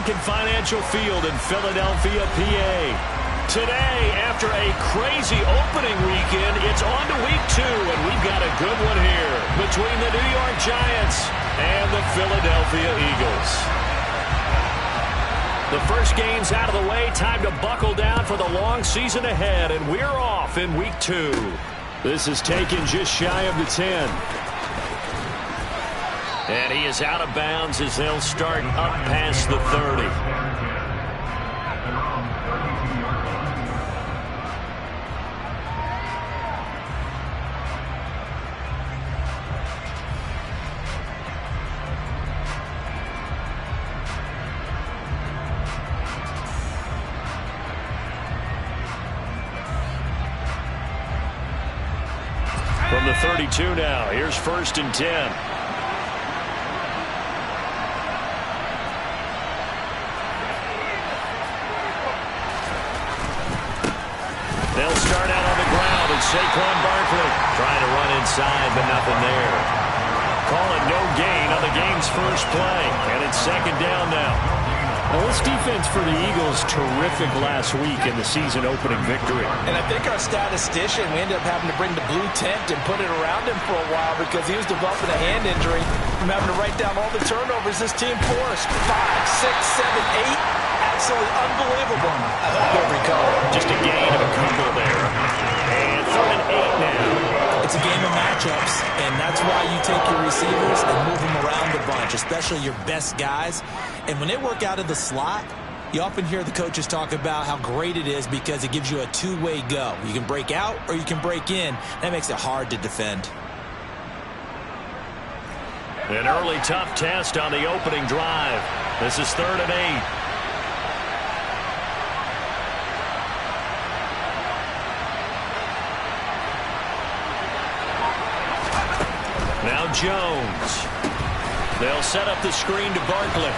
Lincoln Financial Field in Philadelphia, PA. Today, after a crazy opening weekend, it's on to week 2, and we've got a good one here between the New York Giants and the Philadelphia Eagles. The first game's out of the way. Time to buckle down for the long season ahead, and we're off in week 2. This is taken just shy of the 10. And he is out of bounds as they'll start up past the 30. From the 32 now, here's 1st and 10. They'll start out on the ground, and Saquon Barkley trying to run inside, but nothing there. Call it no gain on the game's first play, and it's 2nd down now. Well, this defense for the Eagles, terrific last week in the season-opening victory. And I think our statistician, we ended up having to bring the blue tent and put it around him for a while because he was developing a hand injury from having to write down all the turnovers this team forced. 5, 6, 7, 8. Absolutely unbelievable. I hope he'll recover. Just a gain of a couple there. And 3rd and 8 now. It's a game of matchups, and that's why you take your receivers and move them around a bunch, especially your best guys. And when they work out of the slot, you often hear the coaches talk about how great it is because it gives you a two-way go. You can break out or you can break in. That makes it hard to defend. An early tough test on the opening drive. This is 3rd and 8. Now Jones. They'll set up the screen to Barkley.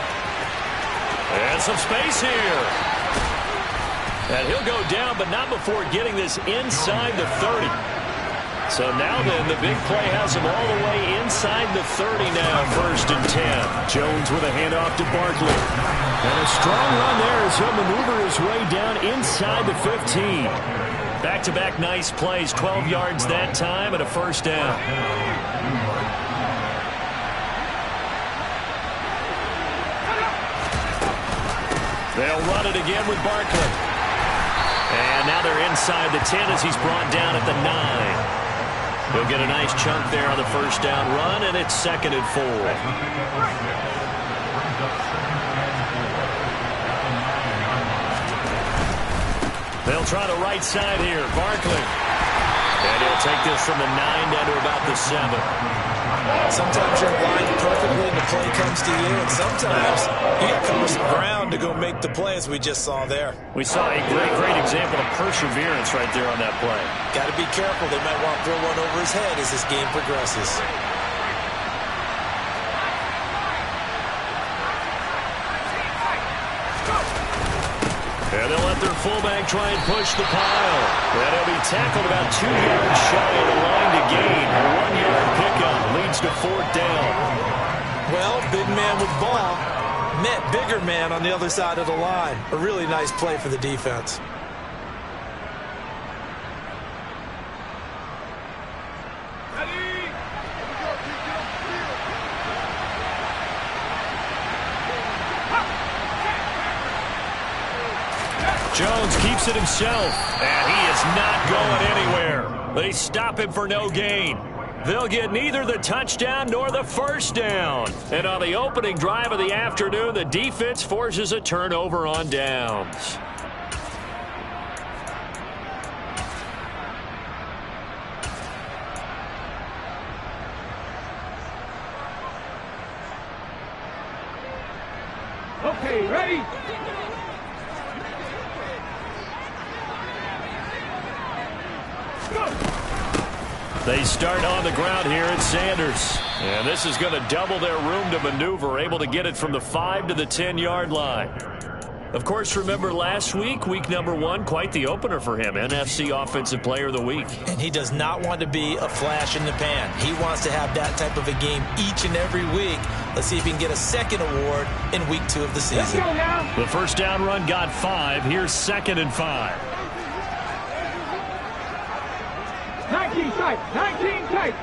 And some space here. And he'll go down, but not before getting this inside the 30. So now then, the big play has him all the way inside the 30 now, 1st and 10. Jones with a handoff to Barkley. And a strong run there as he'll maneuver his way down inside the 15. Back-to-back nice plays, 12 yards that time and a 1st down. They'll run it again with Barkley. And now they're inside the 10 as he's brought down at the 9. He'll get a nice chunk there on the 1st down run, and it's 2nd and 4. They'll try the right side here. Barkley. And he'll take this from the 9 down to about the 7. Sometimes you're blind perfectly and the play comes to you, and sometimes you got to cover some ground to go make the play, as we just saw there. We saw a great example of perseverance right there on that play. Got to be careful. They might want to throw one over his head as this game progresses. And they'll let their fullback try and push the pile. And he'll be tackled about 2 yards shy of the line to gain. A 1-yard pickup leads to 4th down. Well, big man with ball met bigger man on the other side of the line. A really nice play for the defense. Jones keeps it himself, and he is not going anywhere. They stop him for no gain. They'll get neither the touchdown nor the 1st down. And on the opening drive of the afternoon, the defense forces a turnover on downs. Okay, ready? They start on the ground here at Sanders. And this is going to double their room to maneuver, able to get it from the 5 to the 10-yard line. Of course, remember last week, week number 1, quite the opener for him, NFC Offensive Player of the Week. And he does not want to be a flash in the pan. He wants to have that type of a game each and every week. Let's see if he can get a second award in week 2 of the season. Let's go now. The first down run got 5. Here's 2nd and 5. 19 tight. 19 tight.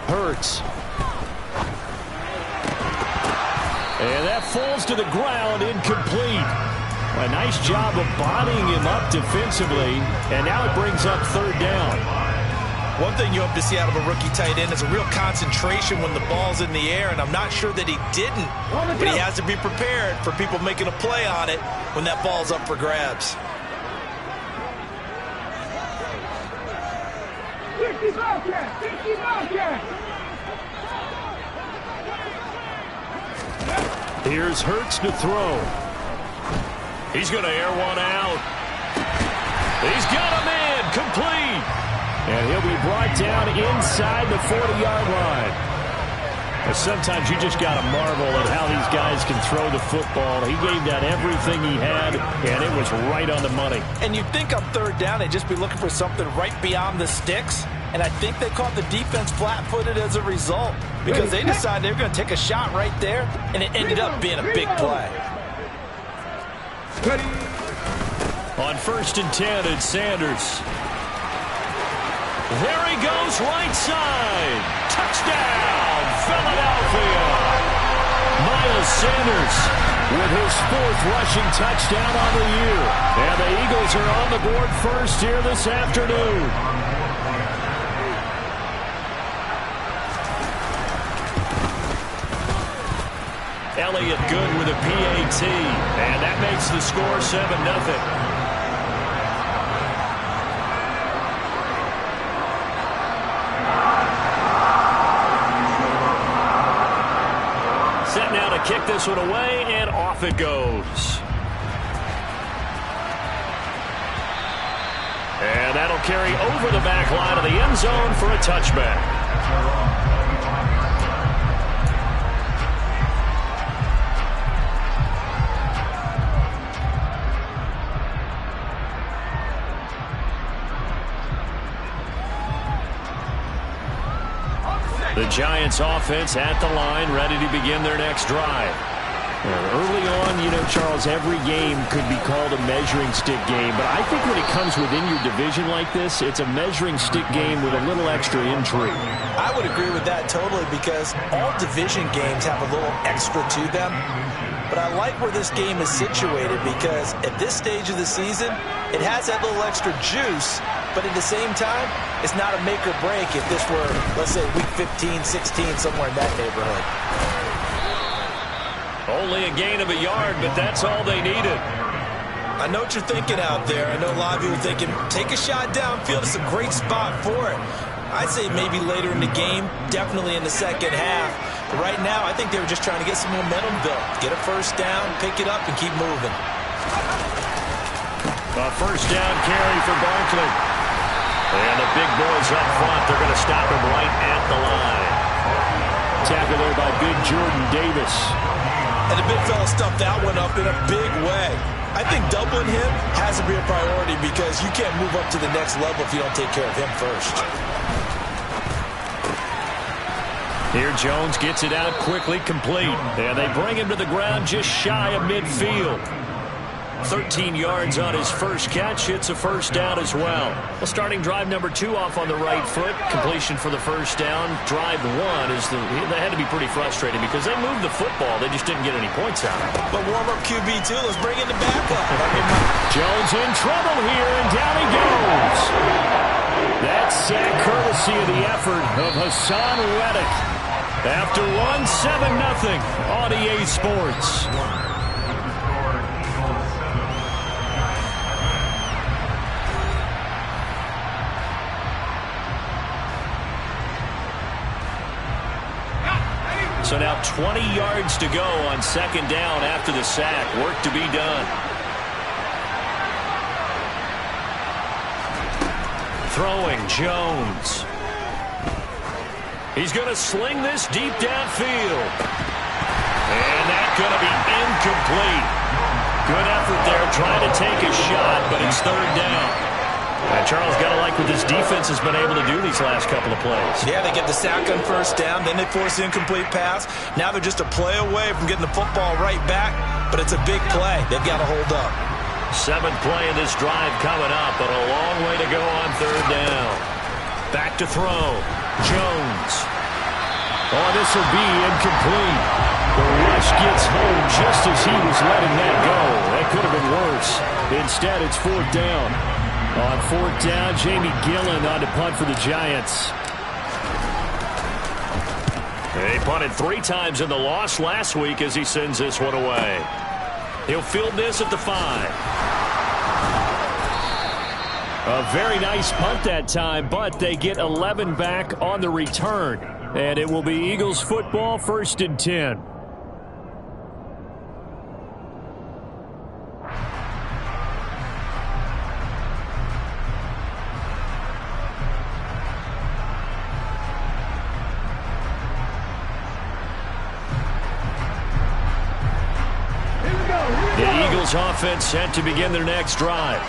Hurts. And that falls to the ground, incomplete. A nice job of bodying him up defensively, and now it brings up 3rd down. One thing you hope to see out of a rookie tight end is a real concentration when the ball's in the air, and I'm not sure that he didn't, but he has to be prepared for people making a play on it when that ball's up for grabs. 50 Bobcat! 50 Bobcat! Here's Hurts to throw. He's going to air one out. He's got him in, complete. And he'll be brought down inside the 40-yard line. And sometimes you just got to marvel at how these guys can throw the football. He gave that everything he had, and it was right on the money. And you'd think on 3rd down they'd just be looking for something right beyond the sticks. And I think they caught the defense flat-footed as a result because they decided they were going to take a shot right there, and it ended up being a big play. On 1st and 10, it's Sanders. There he goes, right side. Touchdown, Philadelphia. Miles Sanders with his 4th rushing touchdown on the year. And the Eagles are on the board first here this afternoon. Elliott good with a PAT, and that makes the score 7-0. Set now to kick this one away, and off it goes. And that'll carry over the back line of the end zone for a touchback. The Giants offense at the line, ready to begin their next drive. Early on, you know, Charles, every game could be called a measuring stick game, but I think when it comes within your division like this, it's a measuring stick game with a little extra intrigue. I would agree with that totally because all division games have a little extra to them. But I like where this game is situated because at this stage of the season, it has that little extra juice, but at the same time, it's not a make or break if this were, let's say, week 15, 16, somewhere in that neighborhood. Only a gain of a yard, but that's all they needed. I know what you're thinking out there. I know a lot of you are thinking, take a shot downfield. It's a great spot for it. I'd say maybe later in the game, definitely in the second half. But right now, I think they were just trying to get some momentum built. Get a first down, pick it up, and keep moving. A first down carry for Barkley. And the big boys up front, they're going to stop him right at the line. Tackle there by big Jordan Davis. And the big fella stuffed that one up in a big way. I think doubling him has to be a priority because you can't move up to the next level if you don't take care of him first. Here Jones gets it out quickly, complete. And they bring him to the ground just shy of midfield. 13 yards on his first catch. It's a first down as well. Well, starting drive number 2 off on the right foot. Completion for the first down. Drive 1 is they had to be pretty frustrating because they moved the football. They just didn't get any points out of it. But warm-up QB2, let's bring in the backup. Jones in trouble here, and down he goes. That's sack courtesy of the effort of Hassan Reddick. After 1-7-0 on EA Sports. So now 20 yards to go on second down after the sack. Work to be done. Throwing Jones. He's going to sling this deep downfield. And that's going to be incomplete. Good effort there trying to take a shot, but it's third down. And Charles, got to like what this defense has been able to do these last couple of plays. Yeah, they get the sack on first down, then they force the incomplete pass. Now they're just a play away from getting the football right back, but it's a big play. They've got to hold up. 7th play in this drive coming up, but a long way to go on 3rd down. Back to throw. Jones. Oh, this will be incomplete. The rush gets home just as he was letting that go. That could have been worse. Instead, it's 4th down. On 4th down, Jamie Gillen on to punt for the Giants. They punted 3 times in the loss last week as he sends this one away. He'll field this at the 5. A very nice punt that time, but they get 11 back on the return. And it will be Eagles football, 1st and 10. The Eagles offense set to begin their next drive.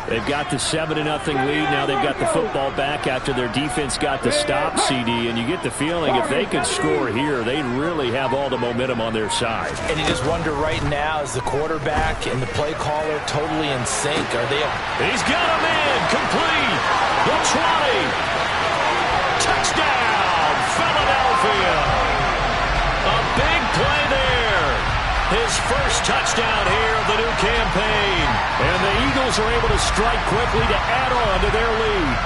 They've got the 7-0 lead. Now they've got the football back after their defense got the stop, CD. And you get the feeling if they could score here, they'd really have all the momentum on their side. And you just wonder right now, is the quarterback and the play caller totally in sync? Are they? He's got him in. Complete. The 20. Touchdown, Philadelphia. A big play there. His first touchdown here of the new campaign. And the Eagles are able to strike quickly to add on to their lead.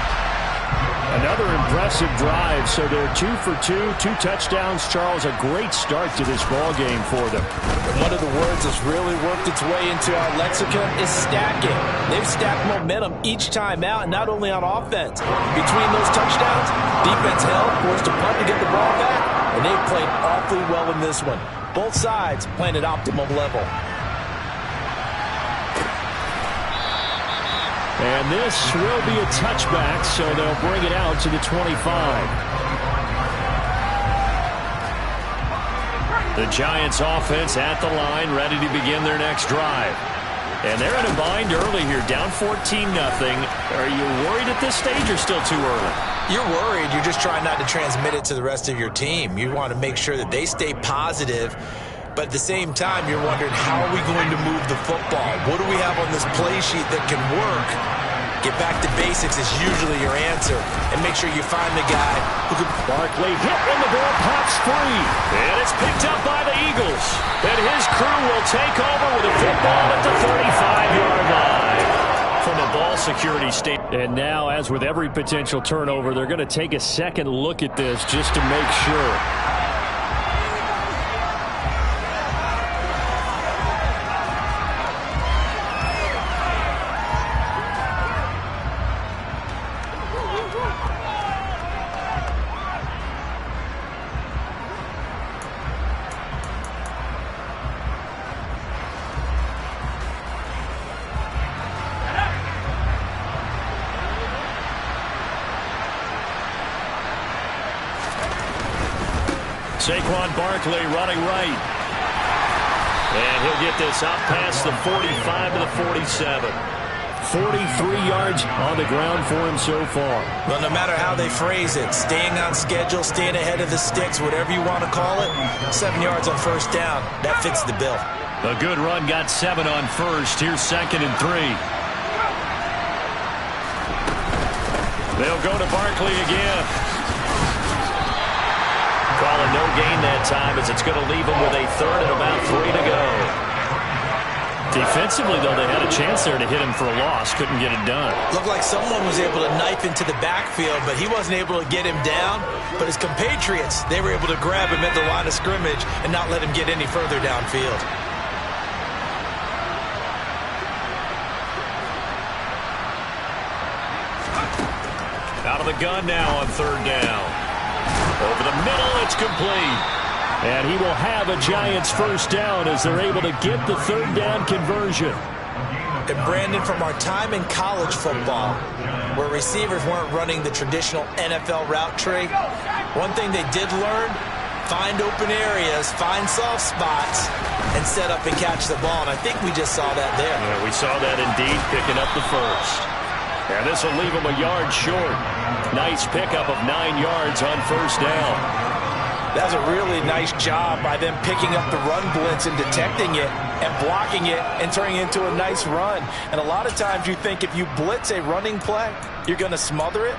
Another impressive drive. So they're 2 for 2, 2 touchdowns. Charles, a great start to this ball game for them. One of the words that's really worked its way into our lexicon is stacking. They've stacked momentum each time out, and not only on offense. Between those touchdowns, defense held, forced a punt to get the ball back, and they played awfully well in this one. Both sides playing at optimum level. And this will be a touchback, so they'll bring it out to the 25. The Giants offense at the line, ready to begin their next drive. And they're in a bind early here, down 14-0. Are you worried at this stage or still too early? You're worried. You're just trying not to transmit it to the rest of your team. You want to make sure that they stay positive. But at the same time, you're wondering, how are we going to move the football? What do we have on this play sheet that can work? Get back to basics is usually your answer. And make sure you find the guy who can... Barkley hit when the ball pops free. And it's picked up by the Eagles. And his crew will take over with a football at the 35-yard line. From a ball security state. And now, as with every potential turnover, they're going to take a second look at this just to make sure. Saquon Barkley running right. And he'll get this out past the 45 to the 47. 43 yards on the ground for him so far. Well, no matter how they phrase it, staying on schedule, staying ahead of the sticks, whatever you want to call it, 7 yards on first down, that fits the bill. A good run, got 7 on first. Here's 2nd and 3. They'll go to Barkley again. Calling no gain that time as it's going to leave them with a 3rd and about 3 to go. Defensively, though, they had a chance there to hit him for a loss. Couldn't get it done. Looked like someone was able to knife into the backfield, but he wasn't able to get him down. But his compatriots, they were able to grab him at the line of scrimmage and not let him get any further downfield. Out of the gun now on 3rd down. Over the middle, it's complete. And he will have a Giants first down as they're able to get the 3rd down conversion. And Brandon, from our time in college football, where receivers weren't running the traditional NFL route tree, one thing they did learn, find open areas, find soft spots, and set up and catch the ball. And I think we just saw that there. Yeah, we saw that indeed, picking up the first. And this will leave him a yard short. Nice pickup of 9 yards on first down. That's a really nice job by them picking up the run blitz and detecting it and blocking it and turning it into a nice run. And a lot of times you think if you blitz a running play, you're going to smother it.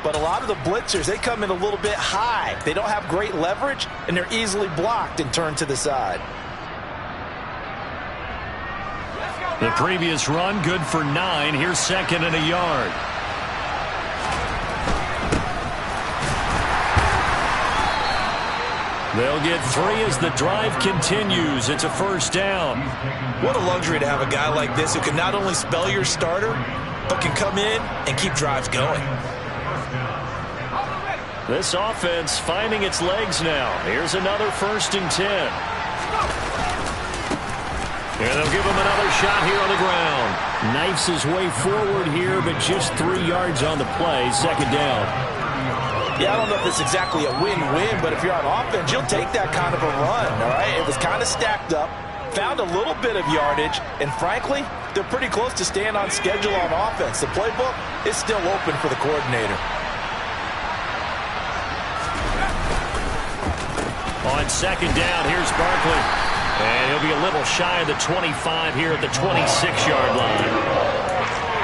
But a lot of the blitzers, they come in a little bit high. They don't have great leverage, and they're easily blocked and turned to the side. The previous run, good for 9. Here's 2nd and a yard. They'll get 3 as the drive continues. It's a first down. What a luxury to have a guy like this who can not only spell your starter, but can come in and keep drives going. This offense finding its legs now. Here's another 1st and 10. And they'll give him another shot here on the ground. Knifes his way forward here, but just 3 yards on the play. 2nd down. Yeah, I don't know if it's exactly a win-win, but if you're on offense, you'll take that kind of a run, all right? It was kind of stacked up, found a little bit of yardage, and frankly, they're pretty close to staying on schedule on offense. The playbook is still open for the coordinator. On 2nd down, here's Barkley. And he'll be a little shy of the 25 here at the 26-yard line.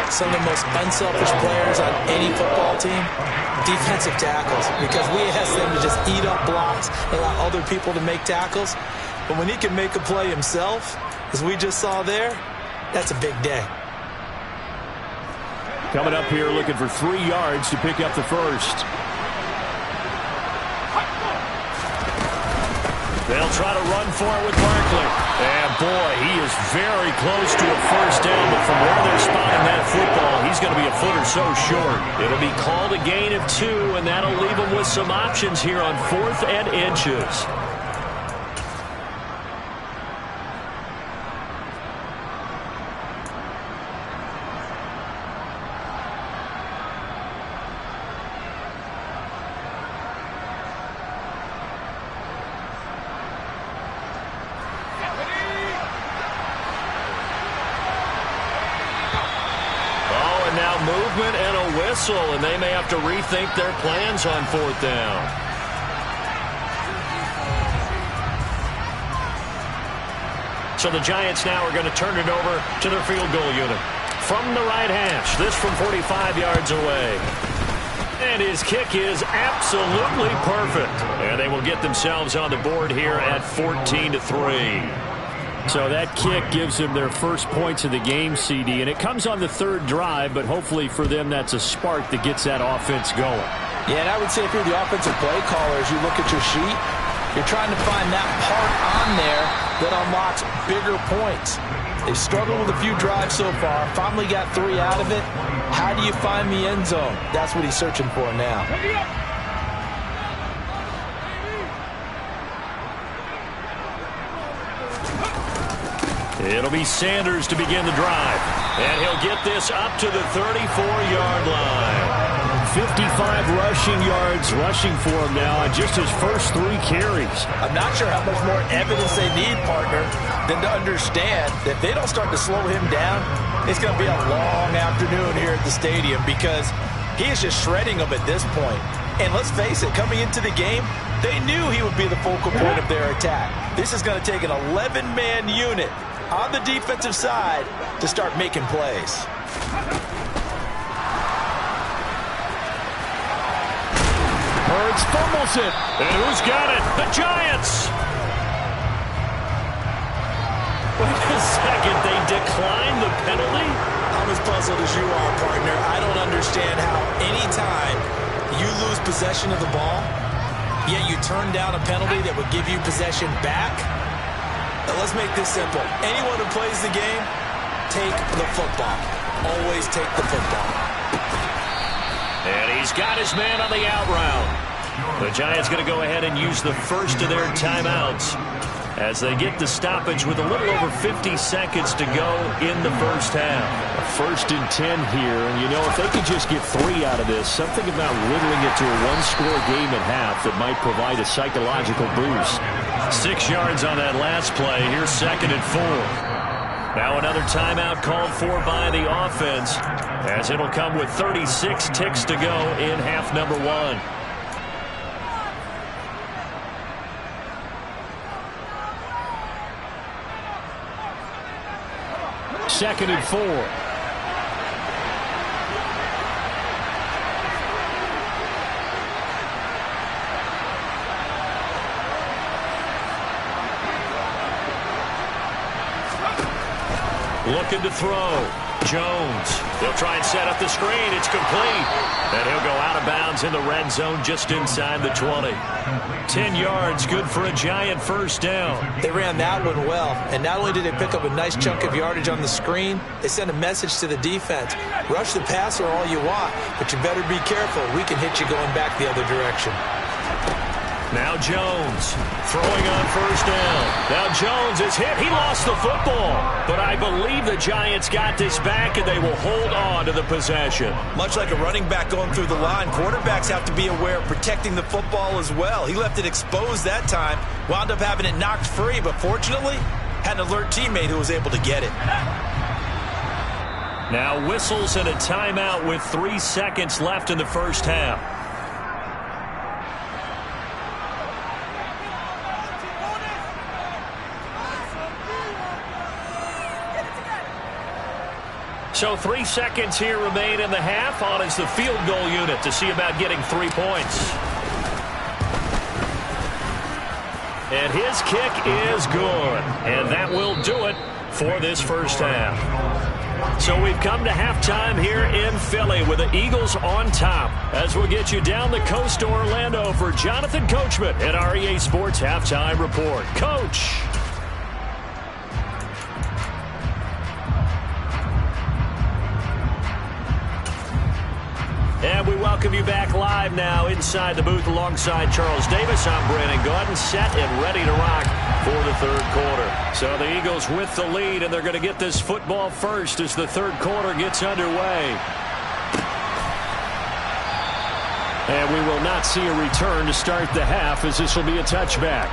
Some of the most unselfish players on any football team, defensive tackles, because we ask them to just eat up blocks and allow other people to make tackles. But when he can make a play himself, as we just saw there, that's a big day. Coming up here looking for 3 yards to pick up the first. They'll try to run for it with Barkley. And boy, he is very close to a first down, but from where they're spotting that football, he's going to be a foot or so short. It'll be called a gain of 2, and that'll leave him with some options here on 4th and inches. Movement and a whistle, and they may have to rethink their plans on 4th down. So the Giants now are going to turn it over to their field goal unit. From the right hash, this from 45 yards away. And his kick is absolutely perfect. And they will get themselves on the board here at 14-3. So that kick gives them their first points of the game, CD, and it comes on the 3rd drive, but hopefully for them that's a spark that gets that offense going. Yeah, and I would say if you're the offensive play caller, as you look at your sheet, you're trying to find that part on there that unlocks bigger points. They've struggled with a few drives so far, finally got 3 out of it. How do you find the end zone? That's what he's searching for now. It'll be Sanders to begin the drive. And he'll get this up to the 34-yard line. 55 rushing yards rushing for him now on just his first 3 carries. I'm not sure how much more evidence they need, partner, than to understand that if they don't start to slow him down, it's going to be a long afternoon here at the stadium because he is just shredding them at this point. And let's face it, coming into the game, they knew he would be the focal point of their attack. This is going to take an 11-man unit on the defensive side to start making plays. Hurts fumbles it. And who's got it? The Giants. Wait a second. They declined the penalty? I'm as puzzled as you are, partner. I don't understand how anytime you lose possession of the ball, yet you turn down a penalty that would give you possession back. Now let's make this simple. Anyone who plays the game, take the football. Always take the football. And he's got his man on the out route. The Giants going to go ahead and use the first of their timeouts as they get the stoppage with a little over 50 seconds to go in the first half. A 1st and 10 here, and you know, if they could just get 3 out of this, something about whittling it to a 1-score game at half that might provide a psychological boost. 6 yards on that last play. Here's 2nd and 4. Now another timeout called for by the offense, as it'll come with 36 ticks to go in half number one. Second and 4. Looking to throw. Jones. They'll try and set up the screen. It's complete. And he'll go out of bounds in the red zone just inside the 20. 10 yards, good for a Giant first down. They ran that one well. And not only did they pick up a nice chunk of yardage on the screen, they sent a message to the defense. Rush the passer all you want, but you better be careful. We can hit you going back the other direction. Now Jones throwing on first down. Now Jones is hit. He lost the football. But I believe the Giants got this back, and they will hold on to the possession. Much like a running back going through the line, quarterbacks have to be aware of protecting the football as well. He left it exposed that time, wound up having it knocked free, but fortunately had an alert teammate who was able to get it. Now whistles and a timeout with 3 seconds left in the first half. So 3 seconds here remain in the half. On is the field goal unit to see about getting 3 points. And his kick is good. And that will do it for this first half. So we've come to halftime here in Philly with the Eagles on top. As we'll get you down the coast to Orlando for Jonathan Coachman at our EA Sports Halftime Report. Coach. And we welcome you back live now inside the booth alongside Charles Davis. I'm Brandon Gaudin, set and ready to rock for the third quarter. So the Eagles with the lead, and they're going to get this football first as the third quarter gets underway. And we will not see a return to start the half, as this will be a touchback.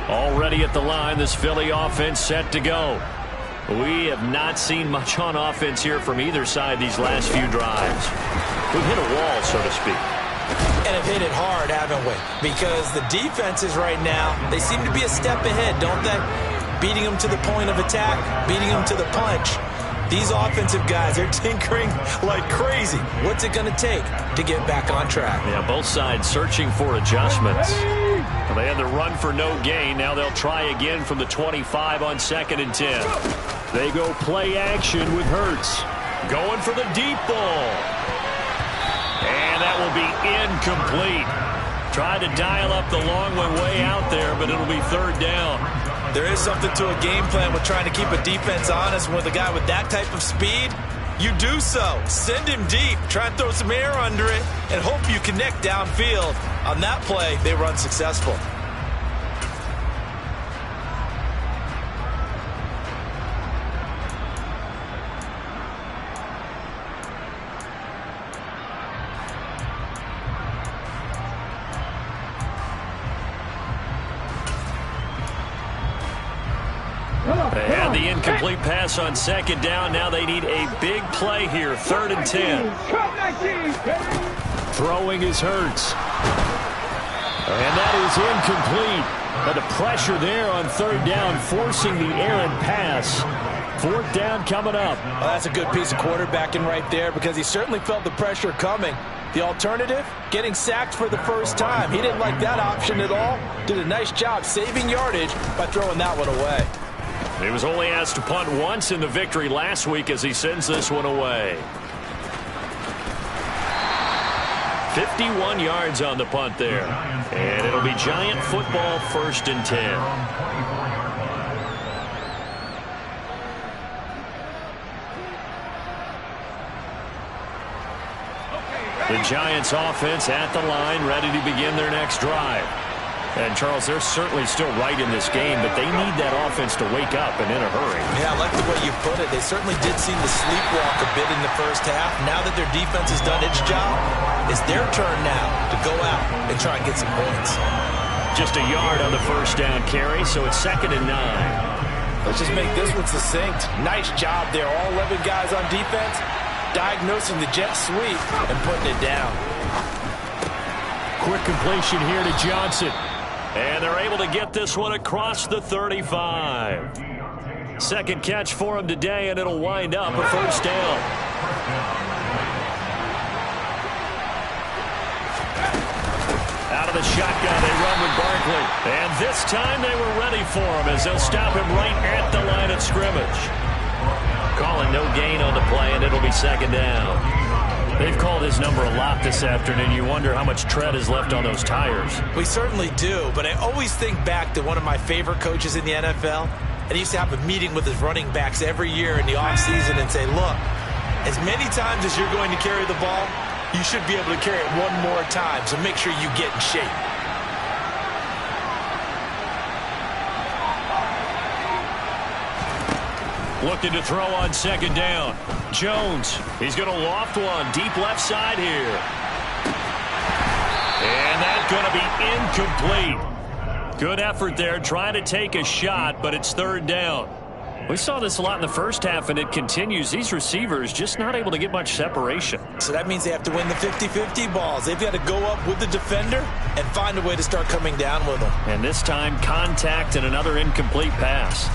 Already at the line, this Philly offense set to go. We have not seen much on offense here from either side these last few drives. We've hit a wall, so to speak. And have hit it hard, haven't we? Because the defenses right now, they seem to be a step ahead, don't they? Beating them to the point of attack, beating them to the punch. These offensive guys are tinkering like crazy. What's it going to take to get back on track? Yeah, both sides searching for adjustments. Well, they had the run for no gain. Now they'll try again from the 25 on 2nd and 10. They go play action with Hurts. Going for the deep ball. And that will be incomplete. Tried to dial up the long one way out there, but it'll be third down. There is something to a game plan with trying to keep a defense honest. With a guy with that type of speed, you do so. Send him deep. Try and throw some air under it and hope you connect downfield. On that play, they were unsuccessful. They had the incomplete pass on 2nd down. Now they need a big play here. 3rd and 10. Throwing is Hurts. And that is incomplete. But the pressure there on 3rd down, forcing the errant pass. 4th down coming up. Well, that's a good piece of quarterbacking right there, because he certainly felt the pressure coming. The alternative, getting sacked for the first time. He didn't like that option at all. Did a nice job saving yardage by throwing that one away. He was only asked to punt once in the victory last week as he sends this one away. 51 yards on the punt there. And it'll be Giant football, 1st and 10. The Giants offense at the line, ready to begin their next drive. And, Charles, they're certainly still right in this game, but they need that offense to wake up and in a hurry. Yeah, I like the way you put it. They certainly did seem to sleepwalk a bit in the first half. Now that their defense has done its job, it's their turn now to go out and try and get some points. Just a yard on the first down carry, so it's 2nd and 9. Let's just make this one succinct. Nice job there. All 11 guys on defense diagnosing the jet sweep and putting it down. Quick completion here to Johnson. And they're able to get this one across the 35. Second catch for him today, and it'll wind up a first down. Out of the shotgun, they run with Barkley. And this time they were ready for him as they'll stop him right at the line of scrimmage. Calling no gain on the play, and it'll be 2nd down. They've called his number a lot this afternoon. You wonder how much tread is left on those tires. We certainly do, but I always think back to one of my favorite coaches in the NFL, and he used to have a meeting with his running backs every year in the offseason and say, look, as many times as you're going to carry the ball, you should be able to carry it one more time, so make sure you get in shape. Looking to throw on 2nd down. Jones, he's going to loft one deep left side here. And that's going to be incomplete. Good effort there trying to take a shot, but it's 3rd down. We saw this a lot in the first half, and it continues. These receivers just not able to get much separation. So that means they have to win the 50-50 balls. They've got to go up with the defender and find a way to start coming down with them. And this time, contact and another incomplete pass.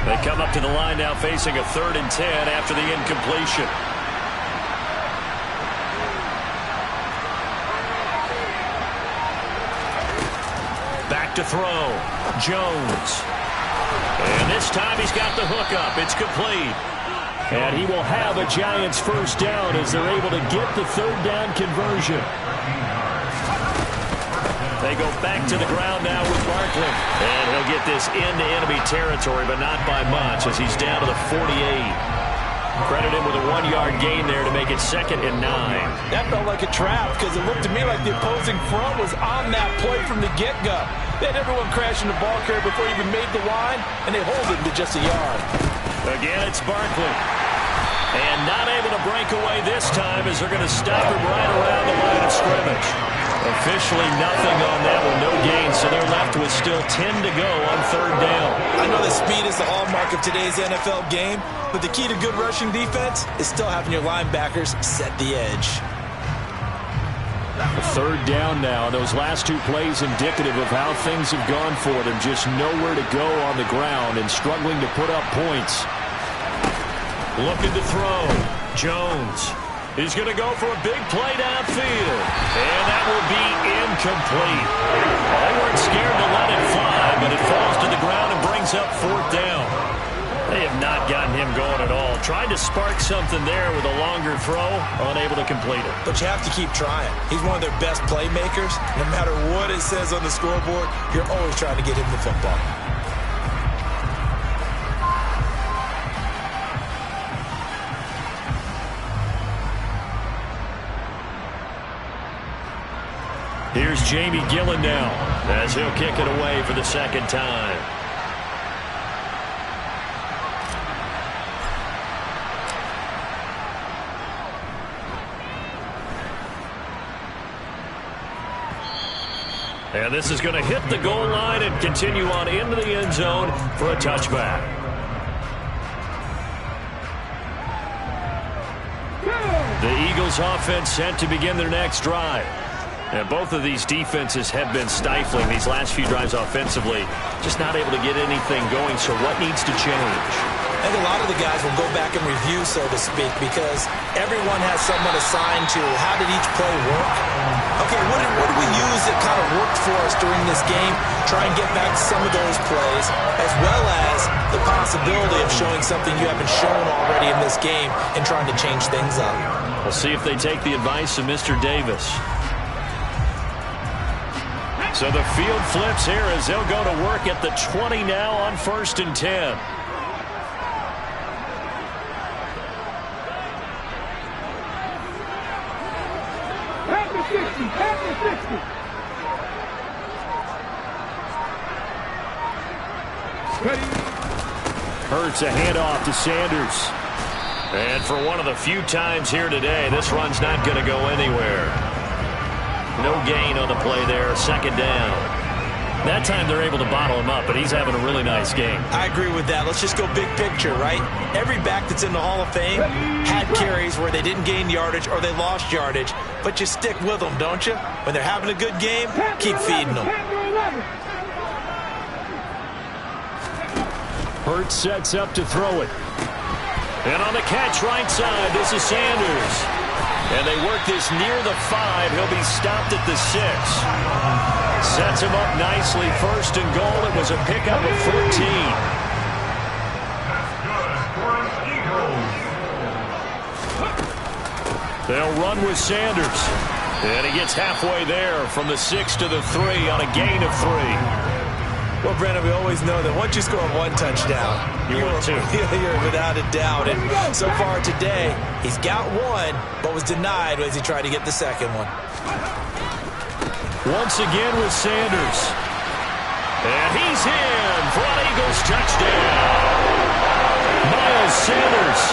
They come up to the line now facing a 3rd and 10 after the incompletion. Back to throw. Jones. And this time he's got the hook up. It's complete. And he will have a Giants first down as they're able to get the 3rd down conversion. They go back to the ground now with Barkley. And he'll get this into enemy territory, but not by much as he's down to the 48. Credit him with a 1-yard gain there to make it 2nd and 9. That felt like a trap because it looked to me like the opposing front was on that play from the get-go. They had everyone crashing the ball carrier before he even made the line, and they hold it to just a yard. Again, it's Barkley. And not able to break away this time as they're going to stop him right around the line of scrimmage. Officially nothing on that one, no gain, so they're left with still 10 to go on 3rd down. I know that speed is the hallmark of today's NFL game, but the key to good rushing defense is still having your linebackers set the edge. 3rd down now. Those last 2 plays indicative of how things have gone for them. Just nowhere to go on the ground and struggling to put up points. Looking to throw. Jones. He's going to go for a big play downfield. And that will be incomplete. They weren't scared to let it fly, but it falls to the ground and brings up 4th down. They have not gotten him going at all. Tried to spark something there with a longer throw, unable to complete it. But you have to keep trying. He's one of their best playmakers. No matter what it says on the scoreboard, you're always trying to get him the football. Here's Jamie Gillen now as he'll kick it away for the 2nd time. And this is going to hit the goal line and continue on into the end zone for a touchback. The Eagles offense set to begin their next drive. And both of these defenses have been stifling these last few drives offensively. Just not able to get anything going, so what needs to change? I think a lot of the guys will go back and review, so to speak, because everyone has someone assigned to how did each play work. Okay, what did we use that kind of worked for us during this game? Try and get back to some of those plays, as well as the possibility of showing something you haven't shown already in this game and trying to change things up. We'll see if they take the advice of Mr. Davis. So the field flips here as they'll go to work at the 20 now on 1st and 10. Hurts a handoff to Sanders. And for one of the few times here today, this run's not going to go anywhere. No gain on the play there, second down. That time they're able to bottle him up, but he's having a really nice game. I agree with that. Let's just go big picture, right? Every back that's in the Hall of Fame had carries where they didn't gain yardage or they lost yardage, but you stick with them, don't you? When they're having a good game, keep feeding them. Hurts sets up to throw it. And on the catch right side, this is Sanders. And they work this near the 5. He'll be stopped at the 6. Sets him up nicely. First and goal. It was a pickup of 14. They'll run with Sanders. And he gets halfway there from the 6 to the 3 on a gain of 3. Well, Brandon, we always know that once you score one touchdown, you're without a doubt. And so far today, he's got one, but was denied as he tried to get the second one. Once again with Sanders. And he's in for an Eagles touchdown. Miles Sanders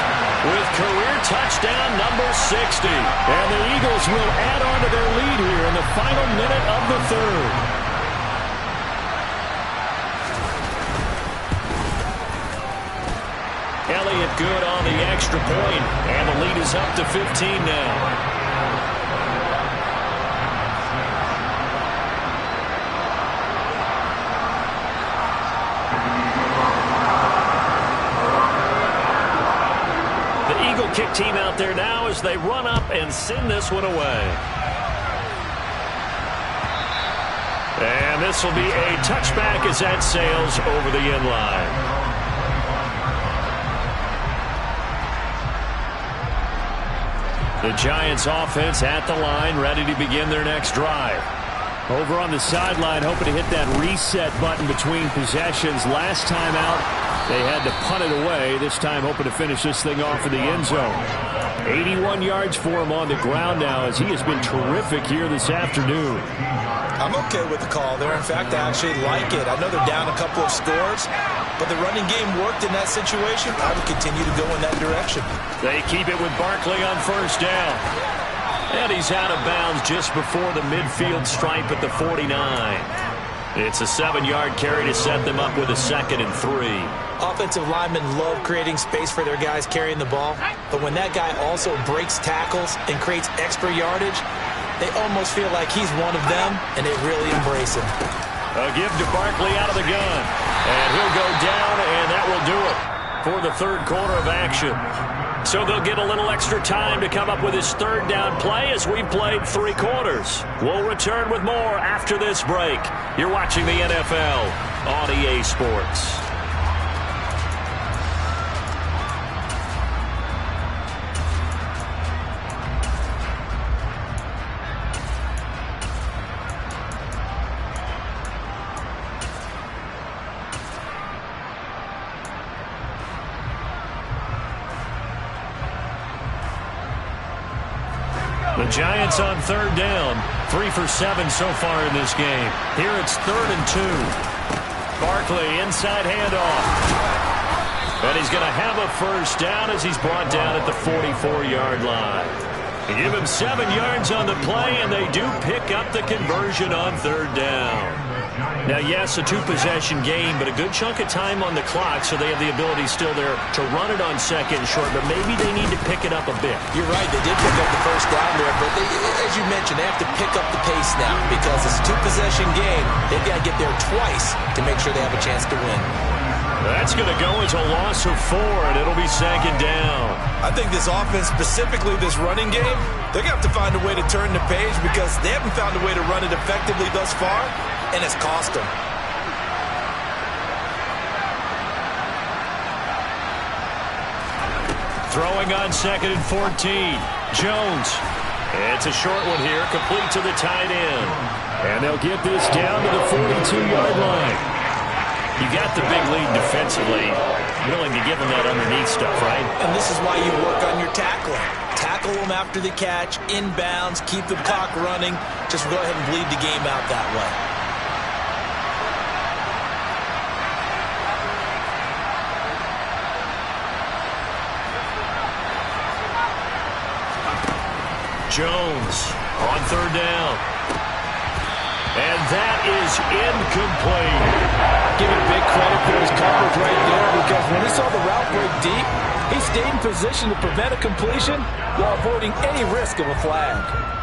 with career touchdown number 60. And the Eagles will add on to their lead here in the final minute of the third. Elliott good on the extra point, and the lead is up to 15 now. The Eagle kick team out there now as they run up and send this one away. And this will be a touchback as that sails over the end line. The Giants offense at the line, ready to begin their next drive. Over on the sideline, hoping to hit that reset button between possessions. Last time out, they had to punt it away. This time, hoping to finish this thing off in the end zone. 81 yards for him on the ground now, as he has been terrific here this afternoon. I'm okay with the call there. In fact, I actually like it. I know they're down a couple of scores, but the running game worked in that situation. I would continue to go in that direction. They keep it with Barkley on first down. And he's out of bounds just before the midfield stripe at the 49. It's a 7-yard carry to set them up with a 2nd and 3. Offensive linemen love creating space for their guys carrying the ball, but when that guy also breaks tackles and creates extra yardage, they almost feel like he's one of them, and they really embrace him. A give to Barkley out of the gun. And he'll go down, and that will do it for the third quarter of action. So they'll get a little extra time to come up with his third down play as we've played 3 quarters. We'll return with more after this break. You're watching the NFL on EA Sports. The Giants on third down. 3 for 7 so far in this game. Here it's 3rd and 2. Barkley inside handoff. And he's going to have a first down as he's brought down at the 44-yard line. They give him 7 yards on the play, and they do pick up the conversion on third down. Now, yes, a 2-possession game, but a good chunk of time on the clock, so they have the ability still there to run it on 2nd and short, but maybe they need to pick it up a bit. You're right, they did pick up the first down there, but as you mentioned, they have to pick up the pace now because it's a 2-possession game. They've got to get there twice to make sure they have a chance to win. That's going to go as a loss of 4, and it'll be 2nd down. I think this offense, specifically this running game, they're going to have to find a way to turn the page because they haven't found a way to run it effectively thus far, and it's cost them. Throwing on 2nd and 14. Jones. It's a short one here, complete to the tight end. And they'll get this down to the 42-yard line. You got the big lead defensively. Willing to give them that underneath stuff, right? And this is why you work on your tackling. tackle them after the catch, inbounds, keep the clock running. Just go ahead and bleed the game out that way. Jones on third down. And that is incomplete. Give him big credit for his coverage right there, because when he saw the route break deep, he stayed in position to prevent a completion while avoiding any risk of a flag.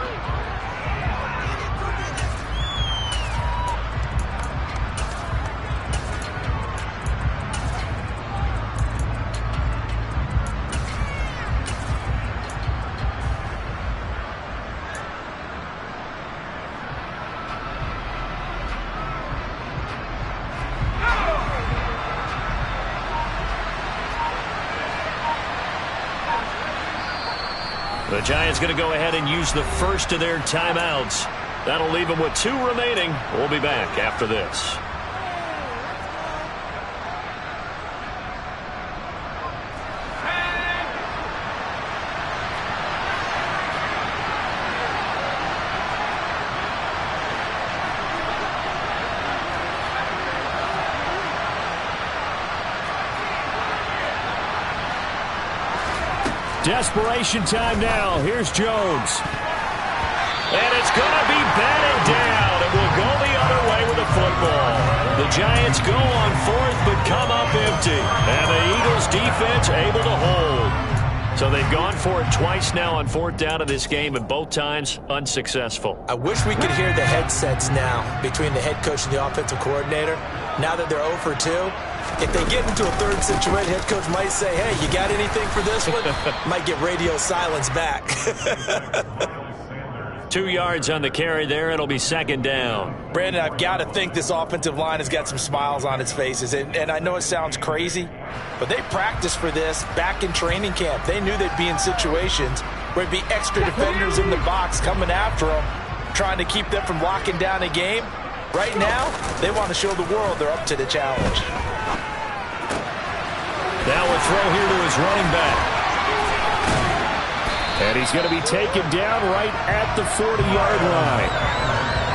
The Giants going to go ahead and use the first of their timeouts. That'll leave them with 2 remaining. We'll be back after this. Desperation time now. Here's Jones. And it's going to be batted down. And we'll go the other way with the football. The Giants go on 4th but come up empty. And the Eagles defense able to hold. So they've gone for it twice now on 4th down in this game, and both times unsuccessful. I wish we could hear the headsets now between the head coach and the offensive coordinator. Now that they're 0 for 2. If they get into a third situation, head coach might say, hey, you got anything for this one? Might get radio silence back. 2 yards on the carry there. It'll be 2nd down. Brandon, I've got to think this offensive line has got some smiles on its faces. And I know it sounds crazy, but they practiced for this back in training camp. They knew they'd be in situations where it'd be extra defenders in the box coming after them, trying to keep them from locking down a game. Right now, they want to show the world they're up to the challenge. Now a throw here to his running back. And he's going to be taken down right at the 40-yard line.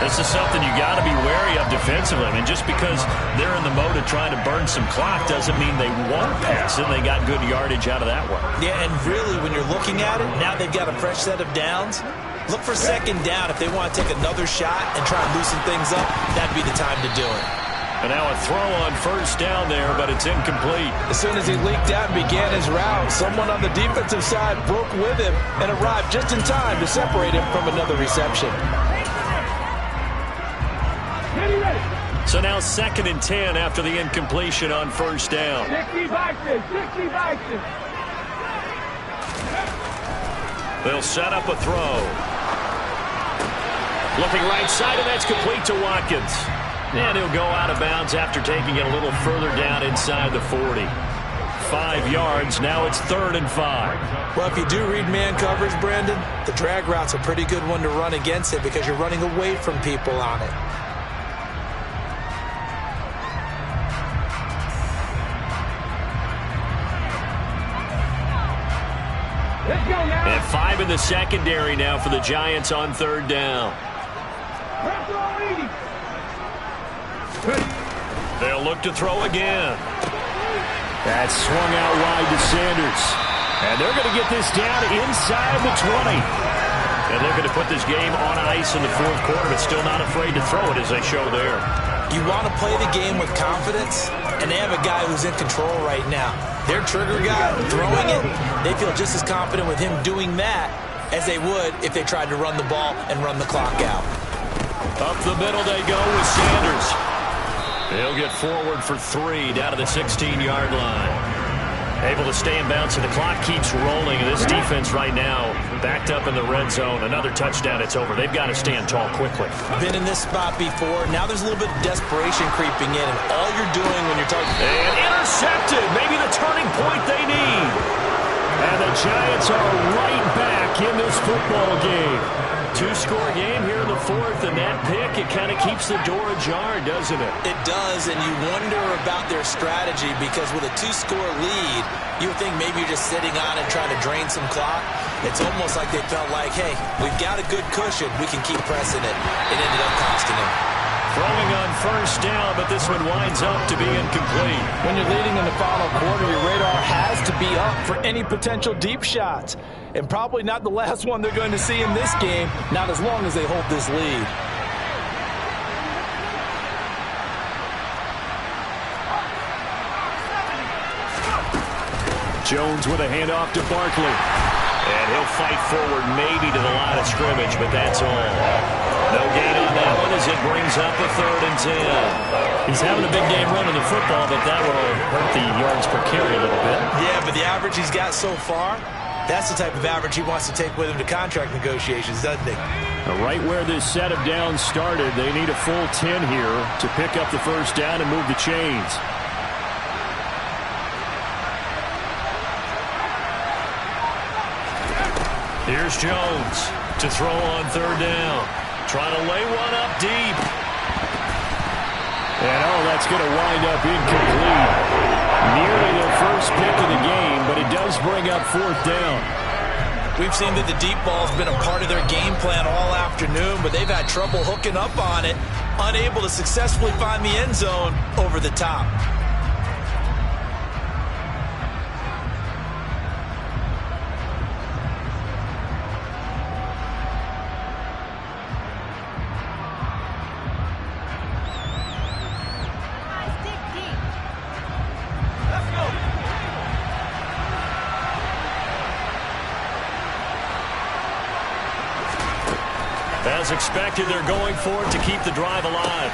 This is something you got to be wary of defensively. I mean, just because they're in the mode of trying to burn some clock doesn't mean they won't pass it. They got good yardage out of that one. Yeah, and really, when you're looking at it, now they've got a fresh set of downs. Look for 2nd down. If they want to take another shot and try and loosen things up, that'd be the time to do it. And now a throw on 1st down there, but it's incomplete. As soon as he leaked out and began his route, someone on the defensive side broke with him and arrived just in time to separate him from another reception. So now 2nd and 10 after the incompletion on 1st down. 60 boxes, 60 boxes. They'll set up a throw. Looking right side, and that's complete to Watkins. And he'll go out of bounds after taking it a little further down inside the 40. 5 yards. Now it's 3rd and 5. Well, if you do read man coverage, Brandon, the drag route's a pretty good one to run against it because you're running away from people on it. Let's go now. And 5 in the secondary now for the Giants on 3rd down. Pressure on Edie. They'll look to throw again. That's swung out wide to Sanders. And they're going to get this down inside the 20. And looking to put this game on ice in the 4th quarter, but still not afraid to throw it as they show there. You want to play the game with confidence, and they have a guy who's in control right now. Their trigger guy throwing it, they feel just as confident with him doing that as they would if they tried to run the ball and run the clock out. Up the middle they go with Sanders. He'll get forward for 3 down to the 16-yard line. Able to stay in bounds, and the clock keeps rolling. This defense right now backed up in the red zone. Another touchdown, it's over. They've got to stand tall quickly. Been in this spot before. Now there's a little bit of desperation creeping in, and all you're doing when you're talking... And intercepted. Maybe the turning point they need. And the Giants are right back in this football game. two-score game here in the fourth, and that pick, it kind of keeps the door ajar, doesn't it? It does, and you wonder about their strategy because with a two-score lead, you would think maybe you're just sitting on it trying to drain some clock. It's almost like they felt like, hey, we've got a good cushion. We can keep pressing it. It ended up costing them. Throwing on first down, but this one winds up to be incomplete. When you're leading in the final quarter, your radar has to be up for any potential deep shots. And probably not the last one they're going to see in this game, not as long as they hold this lead. Jones with a handoff to Barkley. And he'll fight forward maybe to the line of scrimmage, but that's all. No gain on that one as it brings up a 3rd and 10. He's having a big game running the football, but that will hurt the yards per carry a little bit. Yeah, but the average he's got so far, that's the type of average he wants to take with him to contract negotiations, doesn't he? Right where this set of downs started, they need a full 10 here to pick up the first down and move the chains. Here's Jones to throw on 3rd down. Trying to lay one up deep. And, that's going to wind up incomplete. Nearly their first pick of the game, but it does bring up 4th down. We've seen that the deep ball's been a part of their game plan all afternoon, but they've had trouble hooking up on it, unable to successfully find the end zone over the top. As expected, they're going for it to keep the drive alive.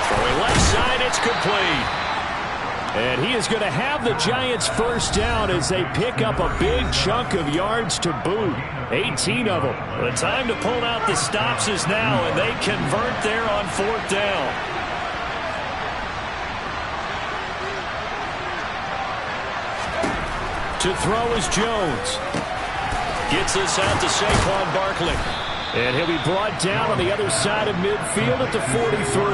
Throwing left side, it's complete. And he is going to have the Giants first down as they pick up a big chunk of yards to boot. 18 of them. The time to pull out the stops is now, and they convert there on 4th down. To throw is Jones. Gets this out to Saquon Barkley. And he'll be brought down on the other side of midfield at the 43.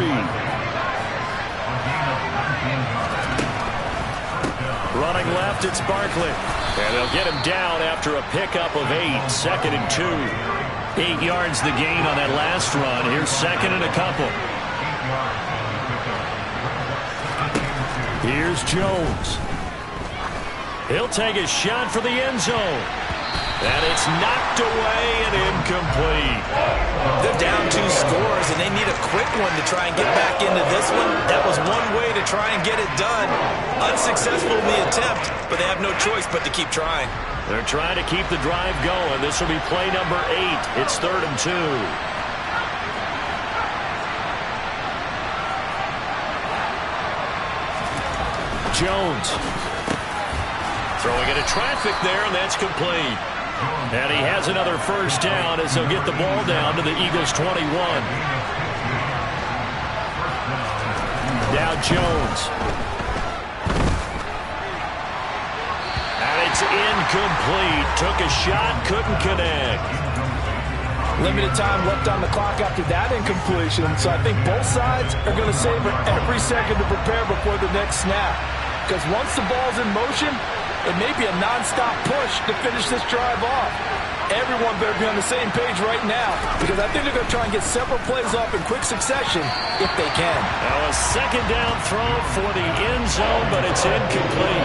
Running left, it's Barkley. And they'll get him down after a pickup of 8. 2nd and 2. 8 yards the gain on that last run. Here's 2nd and a couple. Here's Jones. He'll take a shot for the end zone. And it's knocked away and incomplete. They're down 2 scores, and they need a quick one to try and get back into this one. That was one way to try and get it done. Unsuccessful in the attempt, but they have no choice but to keep trying. They're trying to keep the drive going. This will be play number 8. It's 3rd and 2. Jones. Throwing into traffic there, and that's complete. And he has another first down as they'll get the ball down to the Eagles' 21. Now Jones. And it's incomplete. Took a shot, couldn't connect. Limited time left on the clock after that incompletion, so I think both sides are going to savor every second to prepare before the next snap. Because once the ball's in motion, it may be a non-stop push to finish this drive off. Everyone better be on the same page right now, because I think they're going to try and get several plays off in quick succession if they can. Now a 2nd down throw for the end zone, but it's incomplete.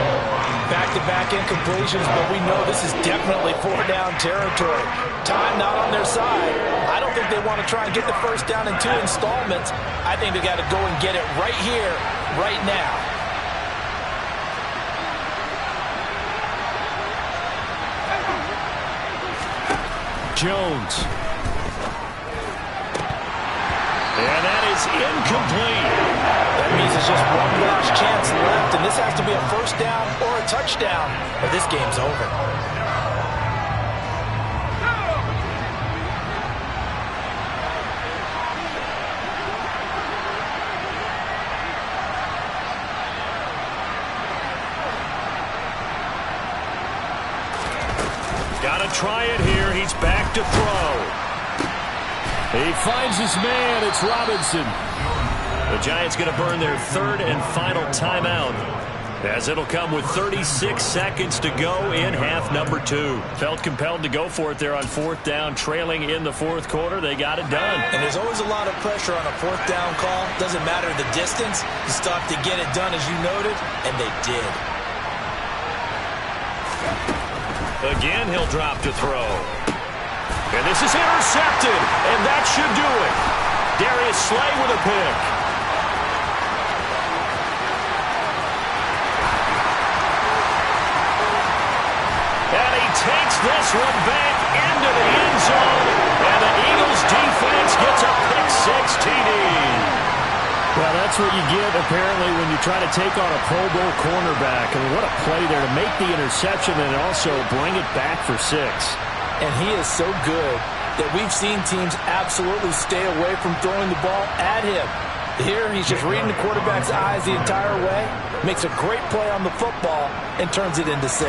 Back-to-back incompletions, but we know this is definitely 4-down territory. Time not on their side. I don't think they want to try and get the first down in 2 installments. I think they got to go and get it right here, right now. Jones. And that is incomplete. That means there's just one last chance left, and this has to be a first down or a touchdown, or this game's over. Got to try it here. He's back to throw. He finds his man. It's Robinson. The Giants going to burn their third and final timeout, as it'll come with 36 seconds to go in half number 2. Felt compelled to go for it there on fourth down, trailing in the fourth quarter. They got it done. And there's always a lot of pressure on a fourth down call. Doesn't matter the distance. You still have to get it done, as you noted, and they did. Again, he'll drop to throw. And this is intercepted, and that should do it. Darius Slay with a pick. And he takes this one back into the end zone, and the Eagles defense gets a pick-six TD. Well, that's what you get, apparently, when you try to take on a Pro Bowl cornerback. I mean, what a play there to make the interception and also bring it back for 6. And he is so good that we've seen teams absolutely stay away from throwing the ball at him. Here, he's just reading the quarterback's eyes the entire way, makes a great play on the football, and turns it into 6.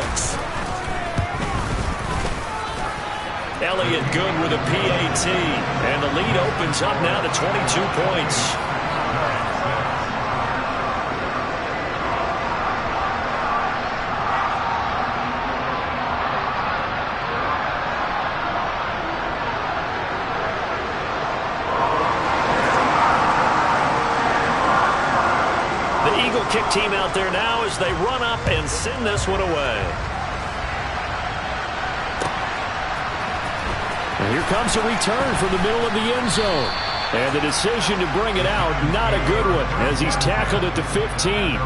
Elliott good with a PAT, and the lead opens up now to 22 points. The Eagle kick team out there now as they run up and send this one away. And here comes a return from the middle of the end zone. And the decision to bring it out, not a good one, as he's tackled at the 15.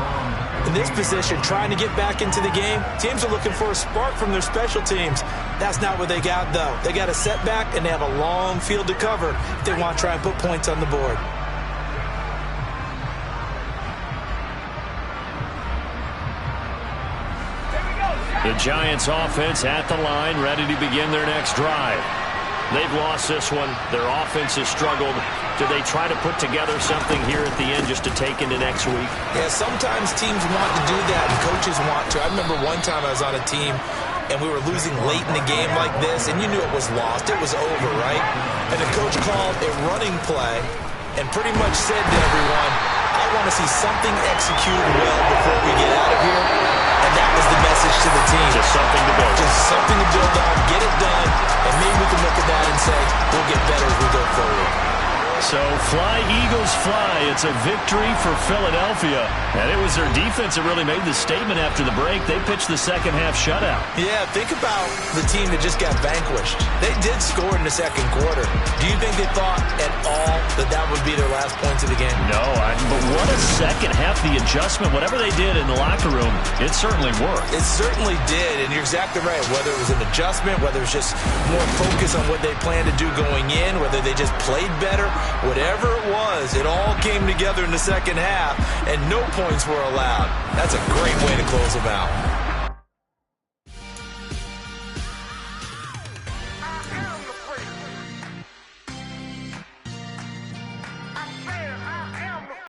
In this position, trying to get back into the game, teams are looking for a spark from their special teams. That's not what they got, though. They got a setback, and they have a long field to cover if they want to try and put points on the board. The Giants offense at the line, ready to begin their next drive. They've lost this one. Their offense has struggled. Do they try to put together something here at the end just to take into next week? Yeah, sometimes teams want to do that, and coaches want to. I remember one time I was on a team, and we were losing late in the game like this, and you knew it was lost. It was over, right? And the coach called a running play and pretty much said to everyone, I want to see something executed well before we get out of here. And that was the message to the team. Just something to build. Just something to build on, get it done, and maybe we can look at that and say, we'll get better as we go forward. So fly, Eagles, fly. It's a victory for Philadelphia. And it was their defense that really made the statement after the break. They pitched the second half shutout. Yeah, think about the team that just got vanquished. They did score in the second quarter. Do you think they thought at all that that would be their last points of the game? No, but what a second half. The adjustment, whatever they did in the locker room, it certainly worked. It certainly did, and you're exactly right. Whether it was an adjustment, whether it was just more focus on what they planned to do going in, whether they just played better, whatever it was, it all came together in the second half, and no points were allowed. That's a great way to close them out.